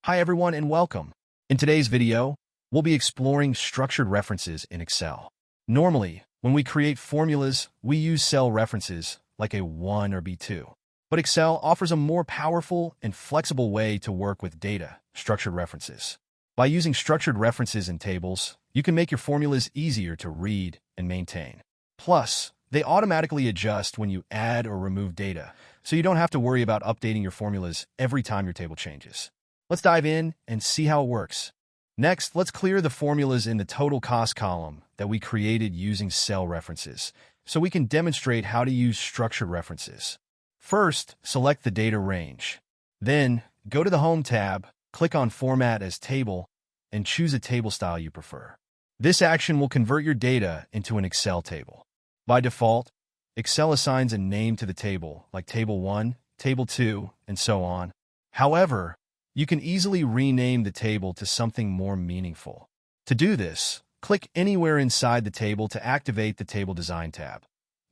Hi everyone and welcome. In today's video, we'll be exploring structured references in Excel. Normally, when we create formulas, we use cell references like a 1 or B2. But Excel offers a more powerful and flexible way to work with data, structured references. By using structured references in tables, you can make your formulas easier to read and maintain. Plus, they automatically adjust when you add or remove data, so you don't have to worry about updating your formulas every time your table changes. Let's dive in and see how it works. Next, let's clear the formulas in the total cost column that we created using cell references, so we can demonstrate how to use structured references. First, select the data range. Then, go to the Home tab, click on Format as Table, and choose a table style you prefer. This action will convert your data into an Excel table. By default, Excel assigns a name to the table, like Table 1, Table 2, and so on. However, you can easily rename the table to something more meaningful. To do this, click anywhere inside the table to activate the Table Design tab.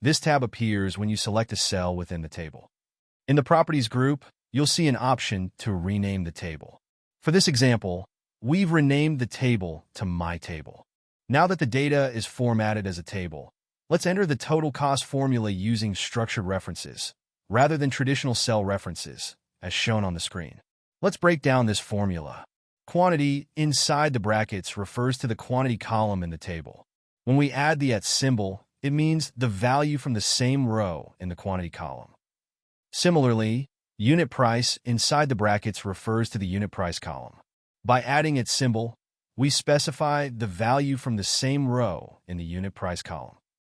This tab appears when you select a cell within the table. In the Properties group, you'll see an option to rename the table. For this example, we've renamed the table to My Table. Now that the data is formatted as a table, let's enter the total cost formula using structured references, rather than traditional cell references, as shown on the screen. Let's break down this formula. Quantity inside the brackets refers to the quantity column in the table. When we add the @ symbol, it means the value from the same row in the quantity column. Similarly, unit price inside the brackets refers to the unit price column. By adding its symbol, we specify the value from the same row in the unit price column.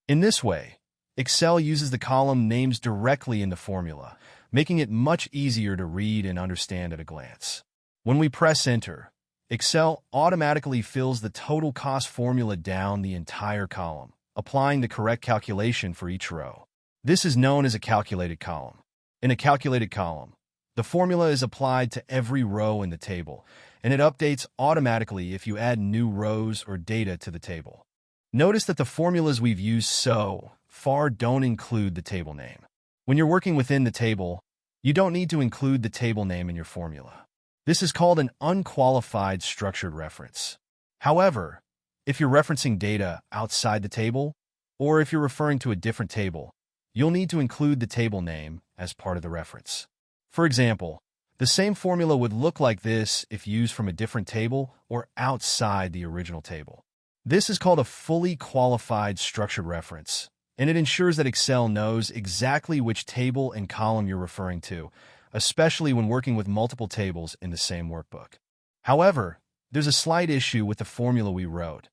In this way, Excel uses the column names directly in the formula, making it much easier to read and understand at a glance. When we press Enter, Excel automatically fills the total cost formula down the entire column, applying the correct calculation for each row. This is known as a calculated column. In a calculated column, the formula is applied to every row in the table, and it updates automatically if you add new rows or data to the table. Notice that the formulas we've used so far don't include the table name. When you're working within the table, you don't need to include the table name in your formula. This is called an unqualified structured reference. However, if you're referencing data outside the table, or if you're referring to a different table, you'll need to include the table name as part of the reference. For example, the same formula would look like this if used from a different table or outside the original table. This is called a fully qualified structured reference, and it ensures that Excel knows exactly which table and column you're referring to, especially when working with multiple tables in the same workbook. However, there's a slight issue with the formula we wrote.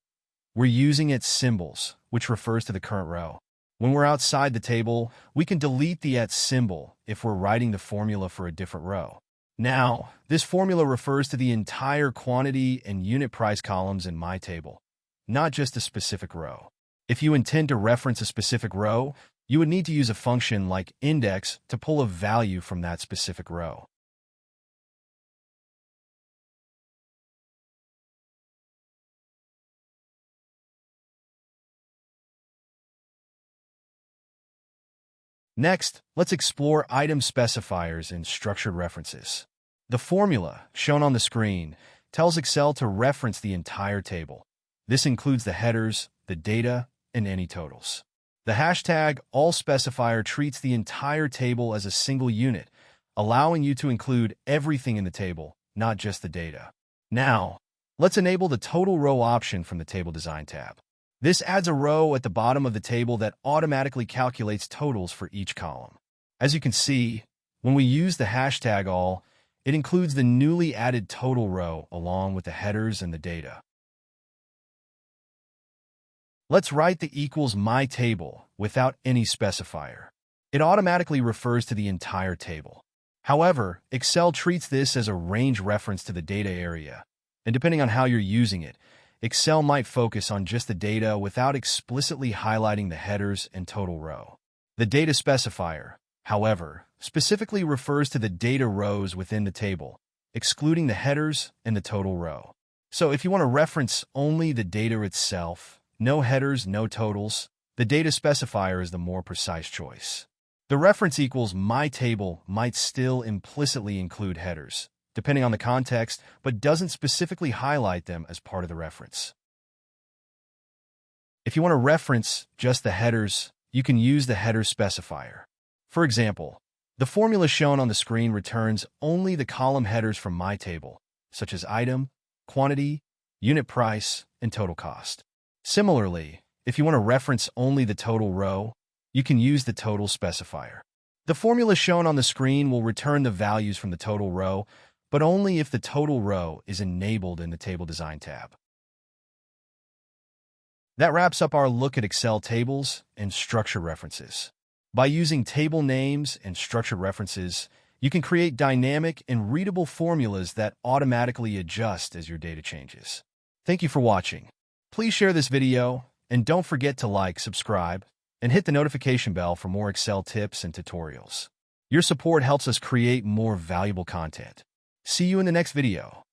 We're using its symbols, which refers to the current row. When we're outside the table, we can delete the @ symbol if we're writing the formula for a different row. Now, this formula refers to the entire quantity and unit price columns in My Table, not just a specific row. If you intend to reference a specific row, you would need to use a function like index to pull a value from that specific row. Next, let's explore item specifiers in structured references. The formula, shown on the screen, tells Excel to reference the entire table. This includes the headers, the data, and any totals. The hashtag #AllSpecifier treats the entire table as a single unit, allowing you to include everything in the table, not just the data. Now, let's enable the Total Row option from the Table Design tab. This adds a row at the bottom of the table that automatically calculates totals for each column. As you can see, when we use the hashtag #all, it includes the newly added total row along with the headers and the data. Let's write the equals My Table without any specifier. It automatically refers to the entire table. However, Excel treats this as a range reference to the data area, and depending on how you're using it, Excel might focus on just the data without explicitly highlighting the headers and total row. The data specifier, however, specifically refers to the data rows within the table, excluding the headers and the total row. So if you want to reference only the data itself, no headers, no totals, the data specifier is the more precise choice. The reference equals My Table might still implicitly include headers, depending on the context, but doesn't specifically highlight them as part of the reference. If you want to reference just the headers, you can use the header specifier. For example, the formula shown on the screen returns only the column headers from my table, such as item, quantity, unit price, and total cost. Similarly, if you want to reference only the total row, you can use the total specifier. The formula shown on the screen will return the values from the total row, but only if the total row is enabled in the Table Design tab. That wraps up our look at Excel tables and structured references. By using table names and structured references, you can create dynamic and readable formulas that automatically adjust as your data changes. Thank you for watching. Please share this video, and don't forget to like, subscribe, and hit the notification bell for more Excel tips and tutorials. Your support helps us create more valuable content. See you in the next video.